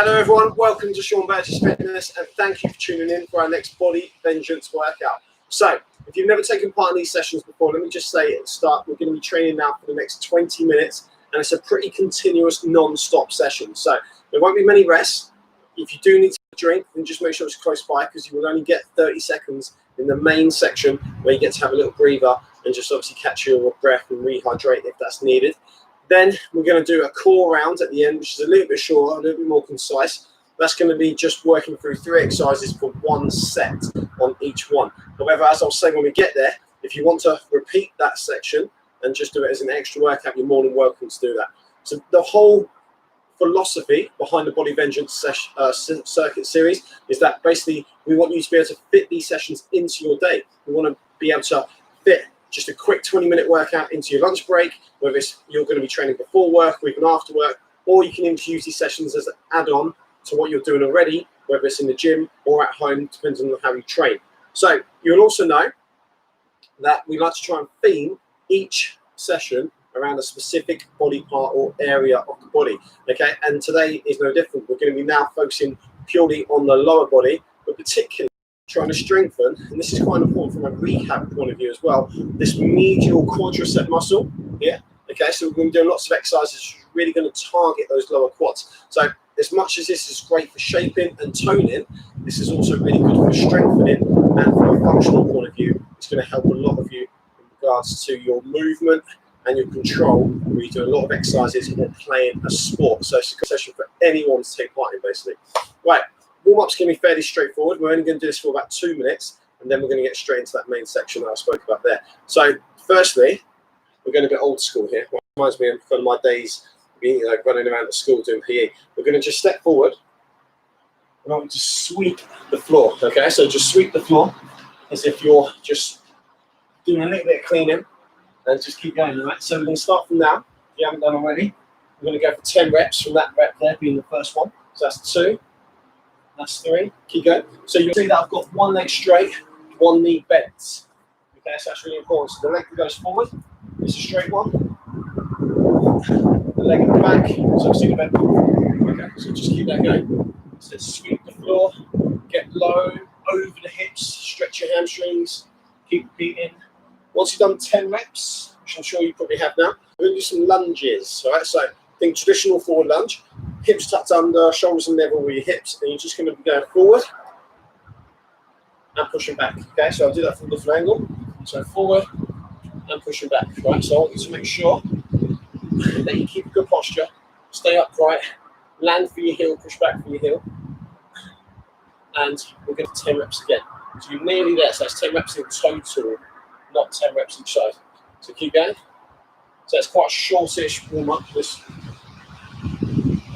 Hello everyone, welcome to Sean Burgess Fitness and thank you for tuning in for our next body vengeance workout. So, if you've never taken part in these sessions before, let me just say at the start, we're going to be training now for the next 20 minutes and it's a pretty continuous non-stop session. So, there won't be many rests. If you do need to drink, then just make sure it's close by because you will only get 30 seconds in the main section where you get to have a little breather and just obviously catch your breath and rehydrate if that's needed. Then we're going to do a core round at the end, which is a little bit shorter, a little bit more concise. That's going to be just working through 3 exercises for 1 set on each one. However, as I'll say when we get there, if you want to repeat that section and just do it as an extra workout, you're more than welcome to do that. So the whole philosophy behind the Body Vengeance circuit series is that basically we want you to be able to fit these sessions into your day. We want to be able to fit just a quick 20-minute workout into your lunch break, whether it's you're going to be training before work or even after work, or you can even use these sessions as an add-on to what you're doing already, whether it's in the gym or at home, depending on how you train. So you'll also know that we like to try and theme each session around a specific body part or area of the body, okay? And today is no different. We're going to be now focusing purely on the lower body, but particularly trying to strengthen, and this is quite important from a rehab point of view as well, this medial quadricep muscle here. Okay, so we're going to be doing lots of exercises really going to target those lower quads. So as much as this is great for shaping and toning, this is also really good for strengthening, and from a functional point of view, it's going to help a lot of you in regards to your movement and your control, where you do a lot of exercises or playing a sport. So it's a good session for anyone to take part in, basically. Right. Warm-up's going to be fairly straightforward. We're only going to do this for about 2 minutes, and then we're going to get straight into that main section that I spoke about there. So, firstly, we're going to get old school here. It reminds me of my days being running around at school doing PE. We're going to just step forward, and I want to sweep the floor. Okay, so just sweep the floor as if you're just doing a little bit of cleaning, and just keep going. All right. So we're going to start from now. If you haven't done already, we're going to go for 10 reps from that rep there being the first one. So that's 2. That's 3. Keep going. So you'll see that I've got one leg straight, one knee bent. Okay, so that's really important. So the leg that goes forward is a straight one. The leg at the back is obviously the bent one. Okay, so just keep that going. So sweep the floor, get low, over the hips, stretch your hamstrings, keep repeating. Once you've done 10 reps, which I'm sure you probably have now, we're going to do some lunges. All right, so think traditional forward lunge. Hips tucked under, shoulders in level with your hips, and you're just going to be going forward and pushing back. Okay, so I'll do that from a different angle. So forward and pushing back. Right, so I want you to make sure that you keep a good posture, stay upright, land for your heel, push back for your heel, and we're going to 10 reps again. So you're nearly there. So that's 10 reps in total, not 10 reps each side. So keep going. So it's quite a shortish warm up.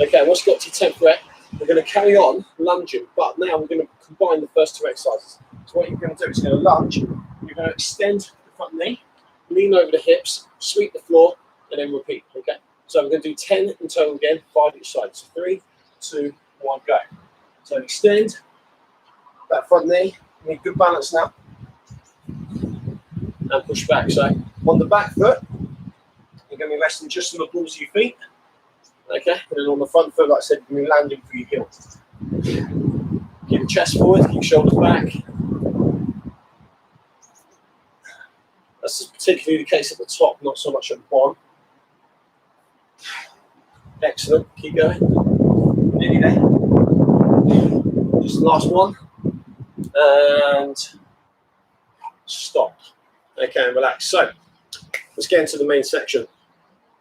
Okay, once you've got to your 10th rep, we're going to carry on lunging, but now we're going to combine the first 2 exercises. So what you're going to do is you're going to lunge, you're going to extend the front knee, lean over the hips, sweep the floor, and then repeat. Okay, so we're going to do 10 in total again, 5 each side. So 3, 2, 1, go. So extend that front knee, you need good balance now, and push back. So on the back foot, you're going to be resting just on the balls of your feet. Okay, and then on the front foot, like I said, you're going to be landing for your heel. Keep the chest forward, keep your shoulders back. That's particularly the case at the top, not so much at the bottom. Excellent, keep going. Nearly there. Just the last one. And stop. Okay, and relax. So, let's get into the main section.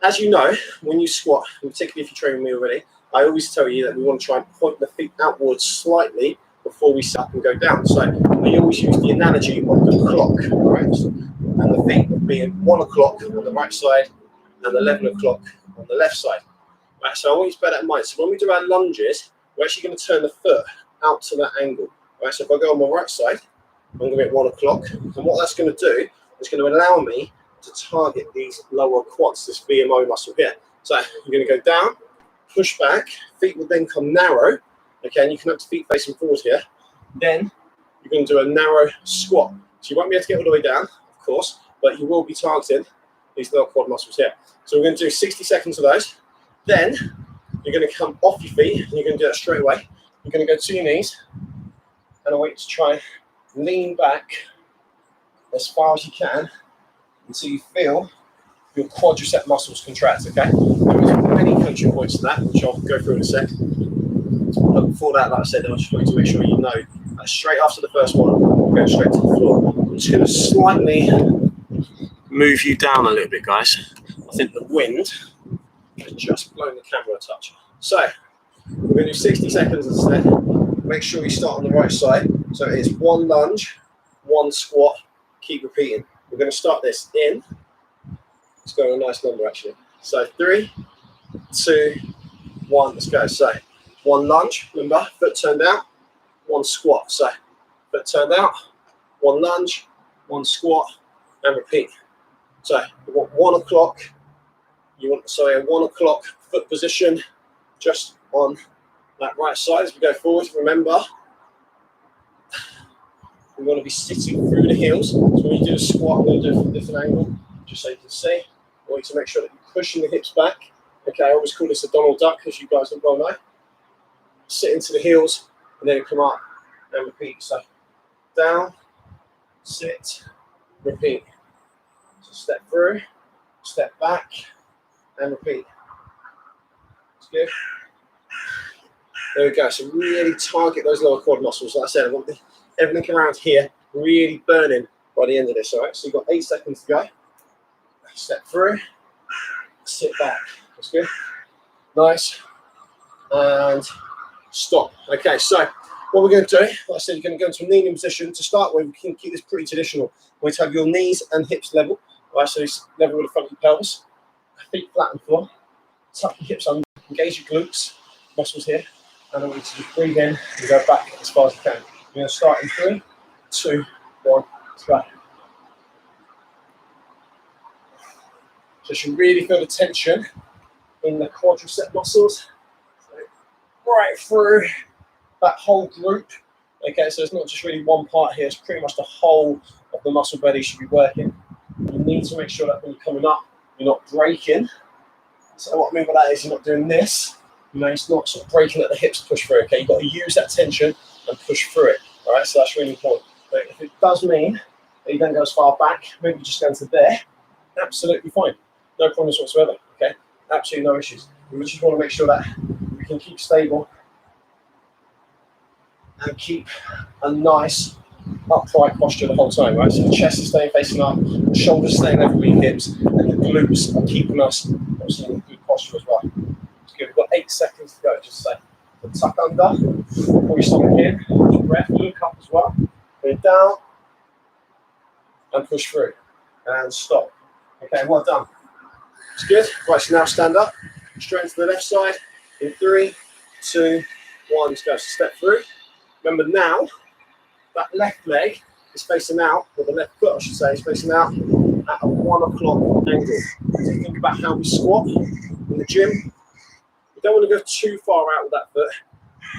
As you know, when you squat, and particularly if you train with me already, I always tell you that we want to try and point the feet outwards slightly before we sit up and go down. So I always use the analogy of the clock, right? And the feet being 1 o'clock on the right side and 11 o'clock on the left side. Right, so I want you to bear that in mind. So when we do our lunges, we're actually going to turn the foot out to that angle. Right, so if I go on my right side, I'm going to be at 1 o'clock. And what that's going to do is going to allow me to target these lower quads, this VMO muscle here. So you're going to go down, push back, feet will then come narrow, okay, and you can have the feet facing forward here. Then you're going to do a narrow squat. So you won't be able to get all the way down, of course, but you will be targeting these lower quad muscles here. So we're going to do 60 seconds of those. Then you're going to come off your feet, and you're going to do that straight away. You're going to go to your knees, and I want you to try and lean back as far as you can until you feel your quadricep muscles contract, okay? There's many coaching points to that, which I'll go through in a sec. But before that, like I said, I just want you to make sure you know that straight after the first one, we're going straight to the floor. I'm just going to slightly move you down a little bit, guys. I think the wind has just blown the camera a touch. So, we're going to do 60 seconds instead. Make sure you start on the right side. So it is 1 lunge, 1 squat, keep repeating. We're going to start this in. Let's go on a nice number actually. So 3, 2, 1, let's go. So 1 lunge, remember, foot turned out, 1 squat. So foot turned out, 1 lunge, 1 squat, and repeat. So you want 1 o'clock, a 1 o'clock foot position just on that right side as we go forward. Remember, we want to be sitting through the heels. So when you do a squat, I'm going to do it from a different angle, just so you can see. I want you to make sure that you're pushing the hips back. Okay, I always call this a Donald Duck, as you guys well know. Sit into the heels, and then come up and repeat. So down, sit, repeat. So step through, step back, and repeat. That's good. There we go. So really target those lower quad muscles. Like I said, I want everything around here really burning by the end of this. All right. So you've got 8 seconds to go. Step through, sit back. That's good. Nice. And stop. Okay. So what we're going to do, like I said, you're going to go into a kneeling position to start with. We can keep this pretty traditional. We're going to have your knees and hips level. All right. So it's level with the front of your pelvis. Feet flat on the floor. Tuck your hips under. Engage your glutes, muscles here. And I want you to just breathe in and go back as far as you can. We're going to start in 3, 2, 1, let's go. So you really feel the tension in the quadricep muscles. So right through that whole group. Okay, so it's not just really one part here, it's pretty much the whole of the muscle belly should be working. You need to make sure that when you're coming up, you're not breaking. So what I mean by that is you're not doing this. You know, it's not sort of breaking at the hips to push through, okay? You've got to use that tension and push through it, all right? So that's really important. But if it does mean that you don't go as far back, maybe just down to there, absolutely fine. No problems whatsoever, okay? Absolutely no issues. We just want to make sure that we can keep stable and keep a nice upright posture the whole time, right? So the chest is staying facing up, the shoulders staying level with your hips, and the glutes are keeping us obviously in good posture as well. Good. We've got 8 seconds to go. Just say, tuck under, pull your stomach in, deep breath, look up as well. Go down and push through and stop. Okay, well done. It's good. Right, so now stand up, straight to the left side in 3, 2, 1. Let's go. So step through. Remember now, that left leg is facing out, or the left foot, I should say, is facing out at a 1 o'clock angle. So think about how we squat in the gym. Don't want to go too far out with that foot.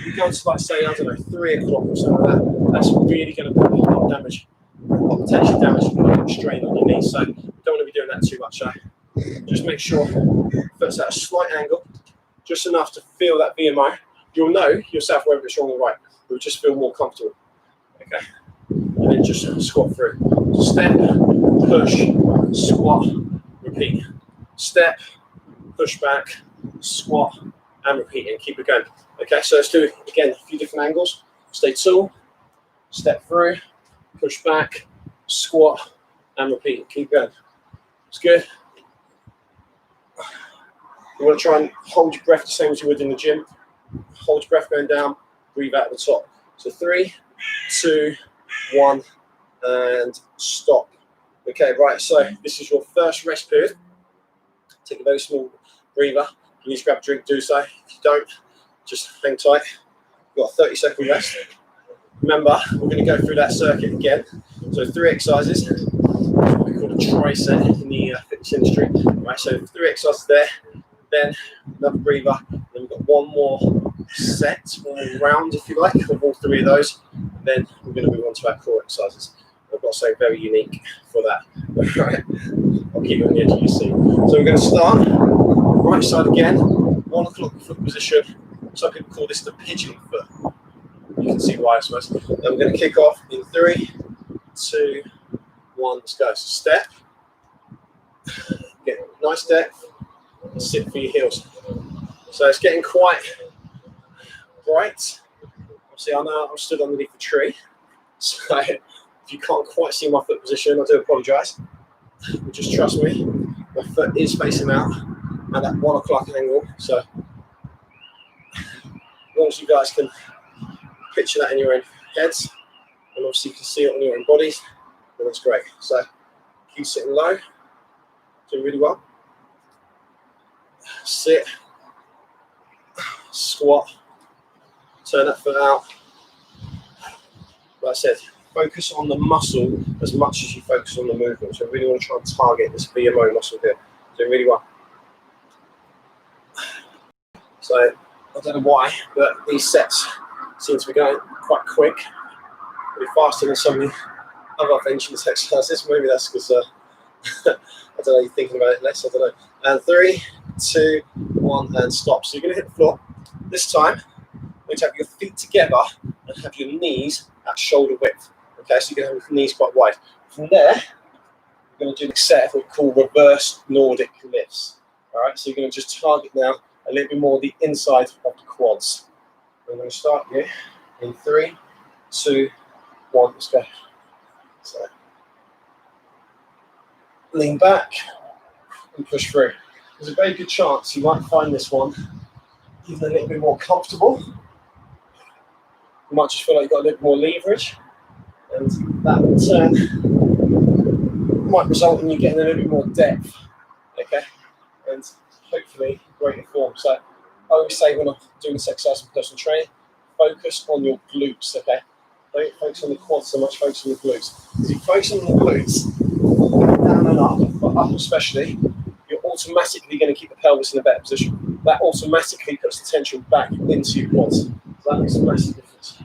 You go to, like, say, I don't know, 3 o'clock or something like that. That's really going to put a lot of damage, potential damage and strain on your knees. So you don't want to be doing that too much. So just make sure foot's at a slight angle, just enough to feel that VMO. You'll know yourself whether it's wrong or right. You'll just feel more comfortable. Okay. And then just squat through. Step, push, squat, repeat. Step, push back, squat, and repeat, and keep it going. Okay, so let's do, again, a few different angles. Stay tall, step through, push back, squat, and repeat. Keep going. It's good. You want to try and hold your breath the same as you would in the gym. Hold your breath going down, breathe out at the top. So 3, 2, 1, and stop. Okay, right, so this is your first rest period. Take a very small breather. You need to grab a drink, do so. If you don't, just hang tight. You've got a 30-second rest. Remember, we're going to go through that circuit again. So 3 exercises. What we call a tricep in the fitness industry. Right, so 3 exercises there. Then another breather. Then we've got one more set, one more round, if you like, of all 3 of those. And then we're going to move on to our core exercises. I've got something very unique for that. Right. I'll keep it on the edge of your seat. So we're going to start right side again. 1 o'clock foot position. Some people call this the pigeon foot. You can see why, I suppose. Then we're going to kick off in 3, 2, 1. Let's go. So step. Get nice depth. And sit for your heels. So it's getting quite bright. Obviously, I know I'm stood underneath the tree. So if you can't quite see my foot position, I do apologise. But just trust me, my foot is facing out at that 1 o'clock angle. So as long as you guys can picture that in your own heads, and obviously you can see it on your own bodies, then that's great. So keep sitting low, doing really well. Sit, squat, turn that foot out. Like I said, focus on the muscle as much as you focus on the movement. So I really want to try and target this VMO muscle here. Doing really well. So I don't know why, but these sets seem to be going quite quick, pretty faster than some of the other vengeance exercises. Maybe that's because I don't know, you're thinking about it less. I don't know. And 3, 2, 1, and stop. So you're going to hit the floor. This time, you're going to have your feet together and have your knees at shoulder width. Okay, so you're going to have your knees quite wide. From there, you're going to do the set of what we call reverse Nordic lifts. All right, so you're going to just target now a little bit more the inside of the quads. We're going to start here in 3, 2, 1. Let's go. So lean back and push through. There's a very good chance you might find this one even a little bit more comfortable. You might just feel like you've got a little more leverage, and that in turn might result in you getting a little bit more depth, okay, and hopefully greater form. So I always say when I'm doing this exercise in personal training, focus on your glutes, okay? Don't focus on the quads so much, focus on the glutes. Because if you focus on the glutes, down and up, but up especially, you're automatically going to keep the pelvis in a better position. That automatically puts the tension back into your quads. So that makes a massive difference.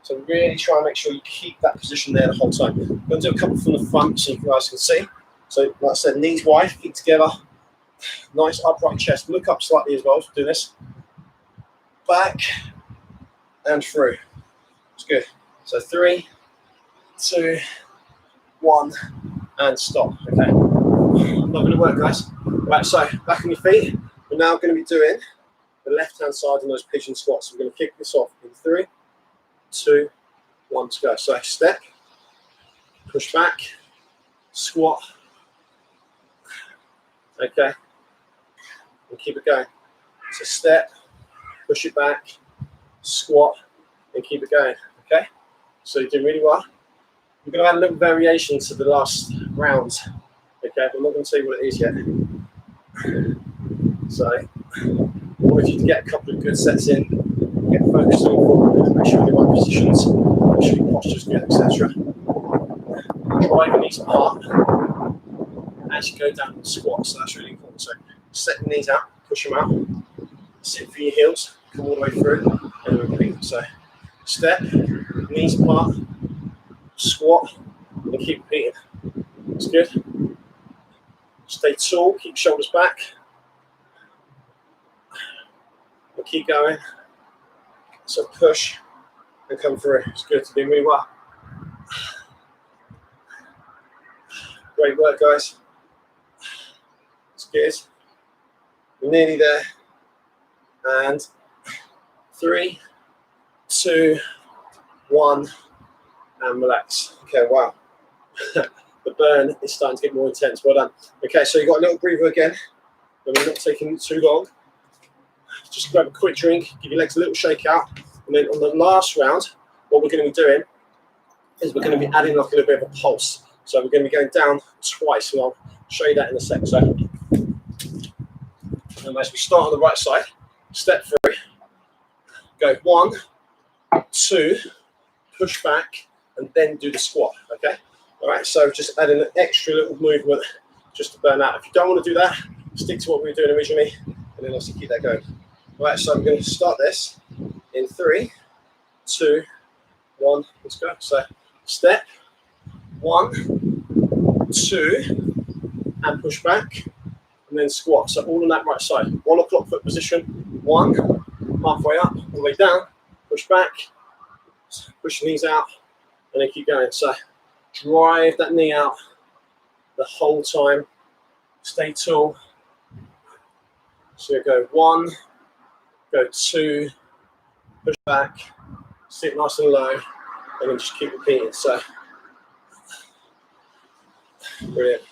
So really try and make sure you keep that position there the whole time. I'm going to do a couple from the front so you guys can see. So like I said, knees wide, feet together, nice upright chest. Look up slightly as well to do this. Back and through. It's good. So 3, 2, 1, and stop. Okay. Not going to work, guys. Right, so back on your feet. We're now going to be doing the left-hand side on those pigeon squats. We're going to kick this off in 3, 2, 1, let's go. So step, push back, squat. Okay. And keep it going. So step, push it back, squat, and keep it going. Okay. So you're doing really well. We're going to add a little variation to the last round. Okay, but I'm not going to tell you what it is yet. So I want you to get a couple of good sets in, get focused on your forward, make sure you're in the right positions, make sure your posture's good, etc. Driving these apart as you go down the squat, so that's really important. So set the knees out, push them out, sit for your heels, come all the way through, and then repeat. So step, knees apart, squat, and keep repeating. That's good. Stay tall, keep shoulders back. We'll keep going. So push and come through. It's good. It's doing really well. Great work, guys. It's good. We're nearly there. And 3, 2, 1, and relax. Okay, wow. The burn is starting to get more intense. Well done. Okay, so you've got a little breather again. We're not taking too long. Just grab a quick drink, give your legs a little shake out. And then on the last round, what we're going to be doing is we're going to be adding like a little bit of a pulse. So we're going to be going down twice, and I'll show you that in a second. So, as we start on the right side, step through, go 1, 2, push back, and then do the squat, okay? All right, so just adding an extra little movement just to burn out. If you don't want to do that, stick to what we were doing originally, and then obviously keep that going. All right, so I'm going to start this in 3, 2, 1, let's go. So step, 1, 2, and push back, and and then squat. So all on that right side. 1 o'clock foot position. 1, halfway up, all the way down, push back, push the knees out, and then keep going. So drive that knee out the whole time. Stay tall. So go 1, go 2, push back, sit nice and low, and then just keep repeating. So brilliant.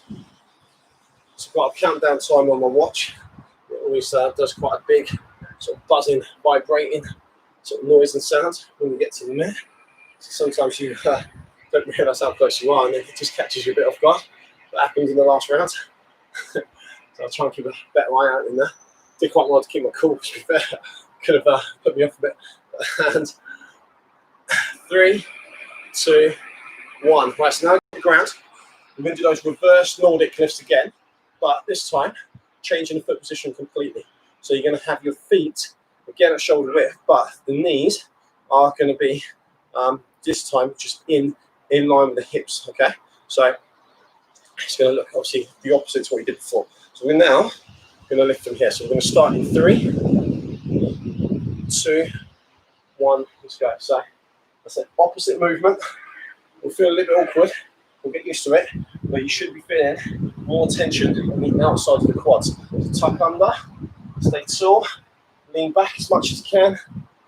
So I've got a countdown time on my watch. It always does quite a big sort of buzzing, vibrating sort of noise and sound when you get to the mat. So sometimes you don't realise how close you are, and then it just catches you a bit off guard. That happens in the last round. So I'll try and keep a better eye out in there. Did quite well to keep my cool, to be fair. Could have put me off a bit. And 3, 2, 1. Right, so now on the ground. I'm going to do those reverse Nordic lifts again, but this time changing the foot position completely. So you're going to have your feet again at shoulder width, but the knees are going to be this time just in line with the hips. Okay, so it's going to look obviously the opposite to what you did before. So we're now going to lift them here. So we're going to start in 3, 2, 1. Let's go. So that's an opposite movement. We'll feel a little bit awkward. We'll get used to it, but you should be feeling more tension on the outside of the quads. So tuck under, stay tall, lean back as much as you can,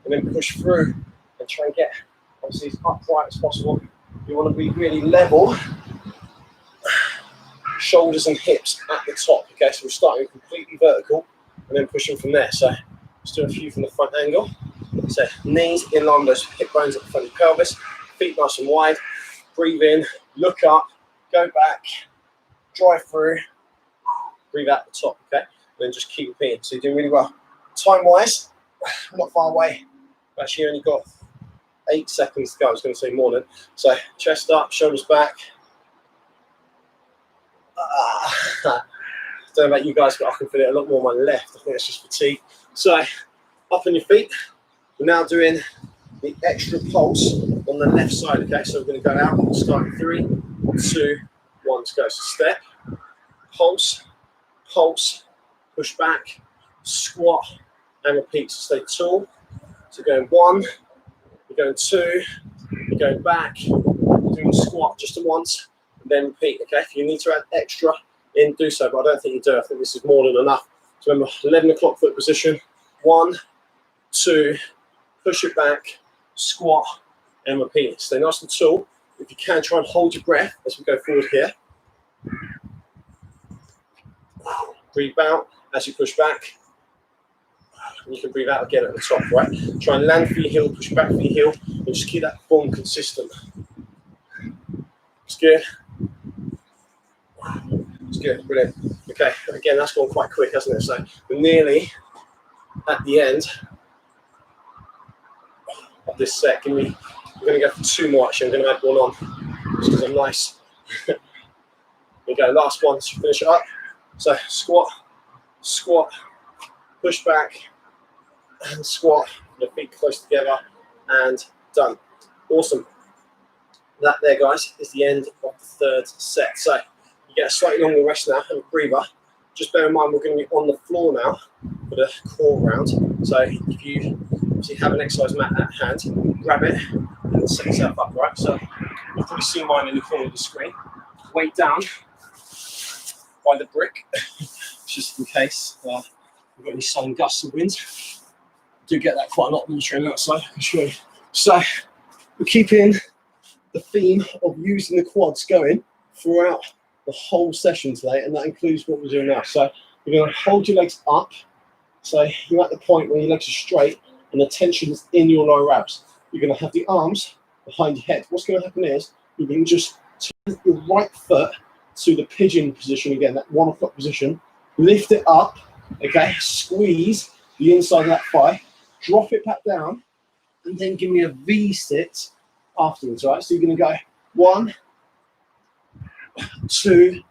and then push through and try and get obviously as upright as possible. You want to be really level, shoulders and hips at the top. Okay, so we're starting completely vertical and then pushing from there. So let's do a few from the front angle. So knees in line with those hip bones at the front of the pelvis, feet nice and wide. Breathe in, look up, go back, drive through, breathe out the top, okay? And then just keep repeating. So you're doing really well. Time-wise, not far away. I've actually only got 8 seconds to go. I was going to say more than. So chest up, shoulders back. I don't know about you guys, but I can feel it a lot more on my left. I think it's just fatigue. So up on your feet. We're now doing the extra pulse on the left side, okay? So we're going to go out, we'll start in 3, 2, 1, let's go. So step, pulse, pulse, push back, squat, and repeat. So stay tall. So going 1, you're going 2, you're going back, you're doing squat just at once, and then repeat, okay? If you need to add extra in, do so, but I don't think you do. I think this is more than enough. So remember, 11 o'clock foot position, 1, 2, push it back, squat, and repeat. Stay nice and tall. If you can, try and hold your breath as we go forward here. Breathe out as you push back. And you can breathe out again at the top, right? Try and land for your heel, push back for your heel, and just keep that form consistent. It's good. It's good, brilliant. Okay, again, that's gone quite quick, hasn't it? So we're nearly at the end of this set. We're going to go for 2 more actually. I'm going to add 1 on just because I'm nice. Here we go, last one to finish it up. So squat, squat, push back, and squat. Your feet close together, and done. Awesome. That there, guys, is the end of the 3rd set. So you get a slightly longer rest now, have a breather. Just bear in mind we're going to be on the floor now for the core round. So if you obviously have an exercise mat at hand, grab it and set yourself up, right? So you'll probably see mine in the corner of the screen. Weight down by the brick, just in case we've got any sudden gusts of wind. Do get that quite a lot when you're training outside, I can show you. So we're keeping the theme of using the quads going throughout the whole session today, and that includes what we're doing now. So you're going to hold your legs up, so you're at the point where your legs are straight and the tension is in your lower abs. You're going to have the arms behind your head. What's going to happen is you can just turn your right foot to the pigeon position again, that 1 o'clock position, lift it up, okay, squeeze the inside of that thigh, drop it back down, and then give me a V-sit afterwards, right? So you're going to go 1, 2,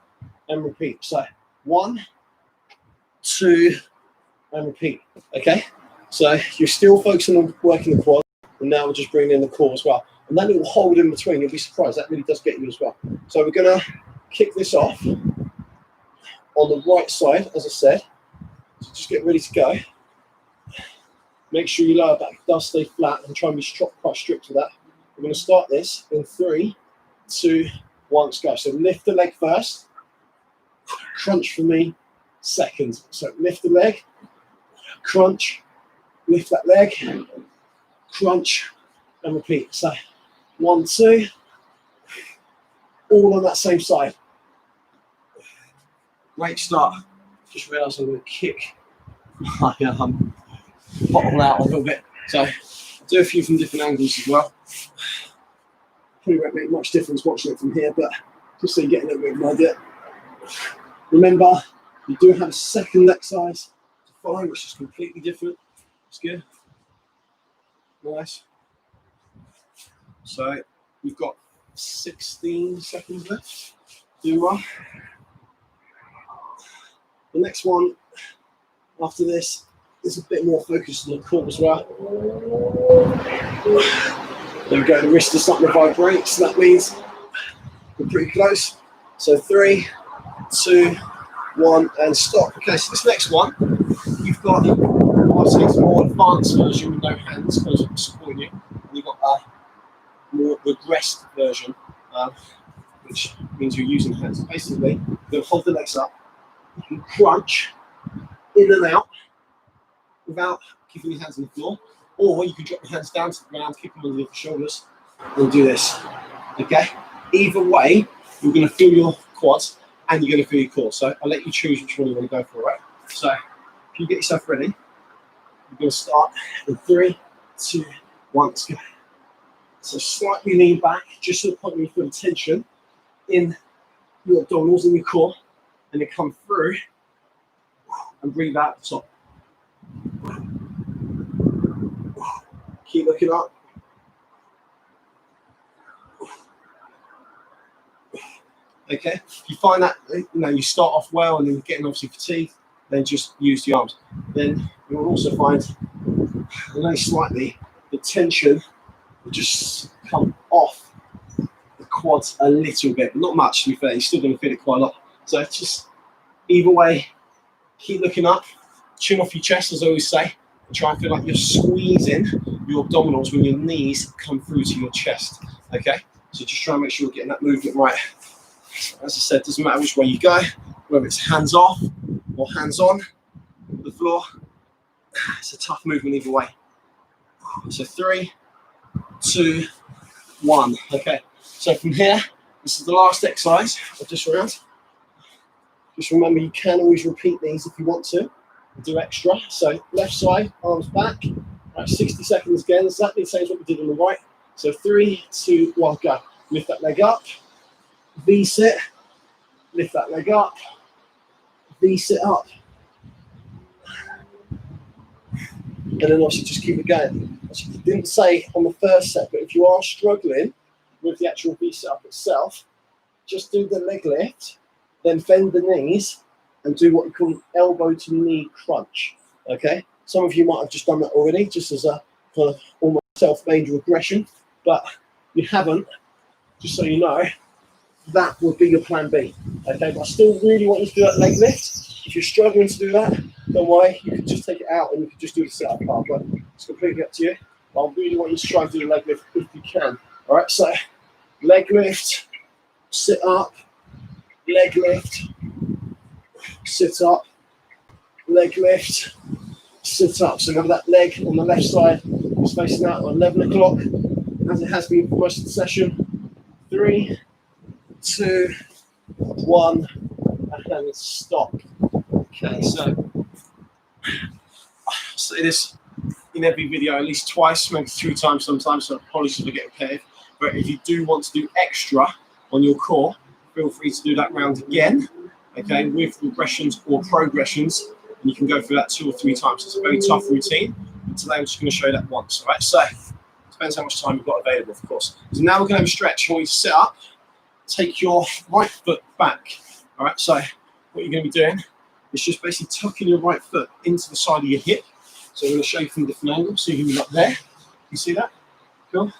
and repeat. So 1, 2, and repeat, okay? So you're still focusing on working the quad, and now we're just bringing in the core as well. And that little hold in between, you'll be surprised, that really does get you as well. So we're going to kick this off on the right side, as I said. So just get ready to go. Make sure your lower back does stay flat and try and be quite strict with that. We're going to start this in 3, 2, 1, let's go. So lift the leg first. Crunch for me second. So lift the leg, crunch, lift that leg, crunch, and repeat. So 1, 2, all on that same side. Great start. Just realised I'm going to kick my bottle out a little bit. So I'll do a few from different angles as well. Probably won't make much difference watching it from here, but just so you get a little bit of an idea. Remember, you do have a second exercise to follow, which is completely different. It's good. Nice. So we've got 16 seconds left. Doing well. The next one after this is a bit more focused on the core as well. There we go, the wrist is starting to vibrate, so that means we're pretty close. So 3, 2, 1, and stop. Okay, so this next one, you've got, I'd say it's a more advanced version with no hands because I'm supporting you. And you've got a more regressed version, which means you're using hands. Basically, you're going to hold the legs up, you can crunch in and out without keeping your hands on the floor, or you can drop your hands down to the ground, keep them under your shoulders, and do this. Okay? Either way, you're going to feel your quads and you're going to feel your core. So I'll let you choose which one you want to go for, right? So if you get yourself ready, you're going to start in 3, 2, 1, let's go. So slightly lean back, just to the point where you feel tension in your abdominals and your core, and then come through and breathe out the top. Keep looking up. Okay, if you find that you start off well and then you're getting obviously fatigued, then just use the arms. Then you'll also find only slightly the tension will just come off the quads a little bit, not much to be fair. You're still going to feel it quite a lot. So it's just either way, keep looking up, chin off your chest, as I always say, and try and feel like you're squeezing your abdominals when your knees come through to your chest. Okay, so just try and make sure you're getting that movement right. As I said, doesn't matter which way you go, whether it's hands off or hands on the floor. It's a tough movement either way. So 3, 2, 1. Okay, so from here, this is the last exercise of this round. Just remember, you can always repeat these if you want to, do extra. So left side, arms back. Right, 60 seconds again, exactly the same as what we did on the right. So 3, 2, 1, go. Lift that leg up. V-sit, lift that leg up, V-sit up. And then obviously just keep it going. As I didn't say on the first set, but if you are struggling with the actual V-sit up itself, just do the leg lift, then bend the knees and do what we call an elbow to knee crunch, okay? Some of you might have just done that already, just as a kind of almost self-made regression, but you haven't, just so you know, that would be your plan B. Okay, but I still really want you to do that leg lift. If you're struggling to do that, don't worry, you can just take it out and you can just do the sit-up part, but it's completely up to you. But I really want you to try and do the leg lift if you can. All right, so leg lift, sit up, leg lift, sit up, leg lift, sit up. So remember that leg on the left side is facing out at 11 o'clock, as it has been for most of the session. 3, 2, 1, and then stop. Okay, so I say this in every video at least twice, maybe 3 times sometimes, so apologies if I get repetitive. But if you do want to do extra on your core, feel free to do that round again, okay, with regressions or progressions, and you can go through that 2 or 3 times. It's a very tough routine, but today I'm just going to show you that once, all right? So, depends how much time you've got available, of course. So now we're going to have a stretch. I want you to sit up, take your right foot back, all right? So what you're going to be doing is just basically tucking your right foot into the side of your hip. So I'm going to show you from different angles. So you can be up there. You see that? Cool.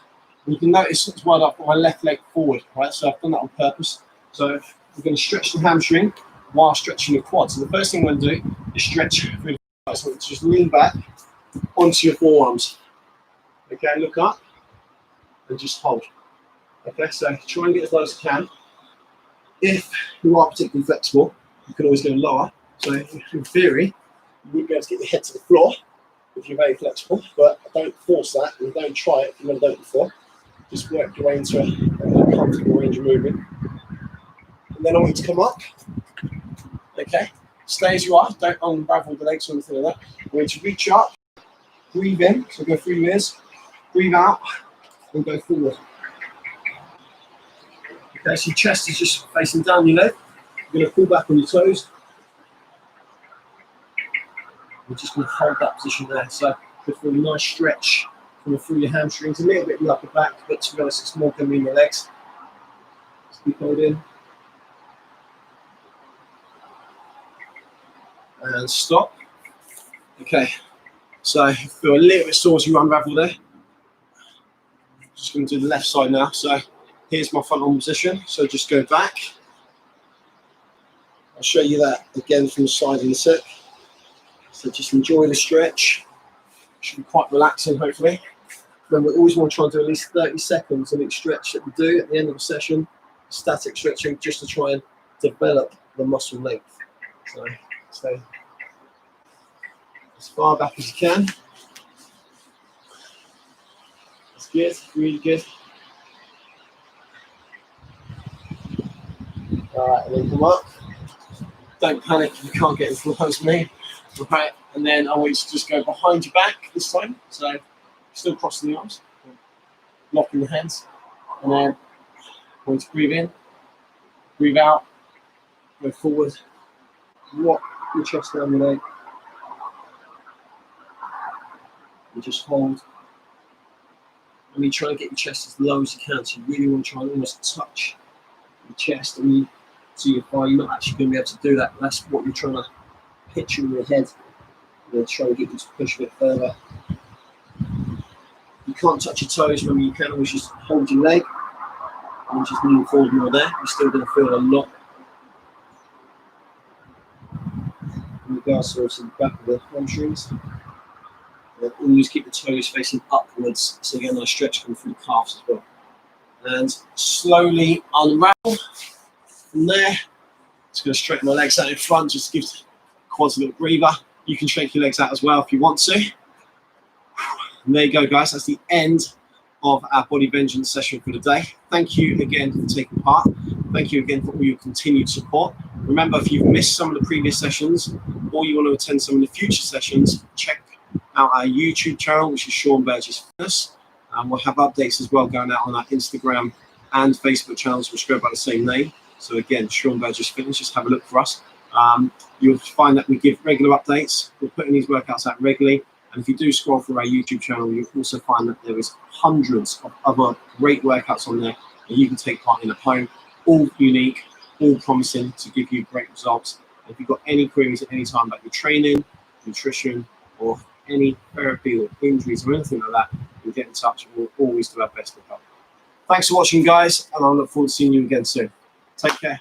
And you can notice as well that I've got my left leg forward, right? So I've done that on purpose. So we're going to stretch the hamstring while stretching your quads. So the first thing I'm going to do is stretch through the so just lean back onto your forearms. Okay, look up and just hold. Okay, so try and get as low as you can. If you are particularly flexible, you can always go lower. So in theory, you would be able to get your head to the floor if you're very flexible, but don't force that and don't try it if you've never done it before. Just work your way into a comfortable range of movement. And then I want you to come up. Okay, stay as you are, don't unravel the legs or anything like that. I want you to reach up, breathe in, so go 3 minutes, breathe out, and go forward. Okay, so your chest is just facing down your leg. You're going to pull back on your toes. We're just going to hold that position there. So go for a nice stretch coming through your hamstrings, a little bit in the upper back, but to be honest, it's more going to be in the legs. Just keep holding. And stop. Okay, so if you feel a little bit sore as you unravel there. Just going to do the left side now. So here's my front arm position. So just go back. I'll show you that again from the side in a sec. So just enjoy the stretch. Should be quite relaxing, hopefully. Then we always want to try and do at least 30 seconds on each stretch that we do at the end of the session. Static stretching, just to try and develop the muscle length. So stay as far back as you can. That's good, really good. All right, and then come up. Don't panic if you can't get as low as me. Right, and then I want you to just go behind your back this time. So still crossing the arms, locking the hands, and then I want you to breathe in, breathe out, go forward, rock your chest down the leg, and just hold. And you try and get your chest as low as you can. So you really want to try and almost touch your chest and you see your thigh. You're not actually going to be able to do that. That's what you're trying to picture in your head. You're trying to get you to push a bit further. You can't touch your toes. Remember, you can always just hold your leg and just lean forward more there. You're still going to feel a lot in regards to the back of the hamstrings. Always keep the toes facing upwards, so you get a nice stretch coming through the calves as well. And slowly unravel from there. Just going to straighten my legs out in front, just to give the quads a little breather. You can shake your legs out as well if you want to. And there you go, guys. That's the end of our Body Vengeance session for today. Thank you again for taking part. Thank you again for all your continued support. Remember, if you've missed some of the previous sessions or you want to attend some of the future sessions, check out our YouTube channel, which is Sean Burgess Fitness. We'll have updates as well going out on our Instagram and Facebook channels, which go by the same name. So again, Sean Burgess Fitness, just have a look for us. You'll find that we give regular updates. We're putting these workouts out regularly. And if you do scroll through our YouTube channel, you'll also find that there is hundreds of other great workouts on there that you can take part in at home, all unique, all promising to give you great results. And if you've got any queries at any time about your training, nutrition, or any therapy or injuries or anything like that, you get in touch and we'll always do our best to help. Thanks for watching, guys, and I look forward to seeing you again soon. Take care.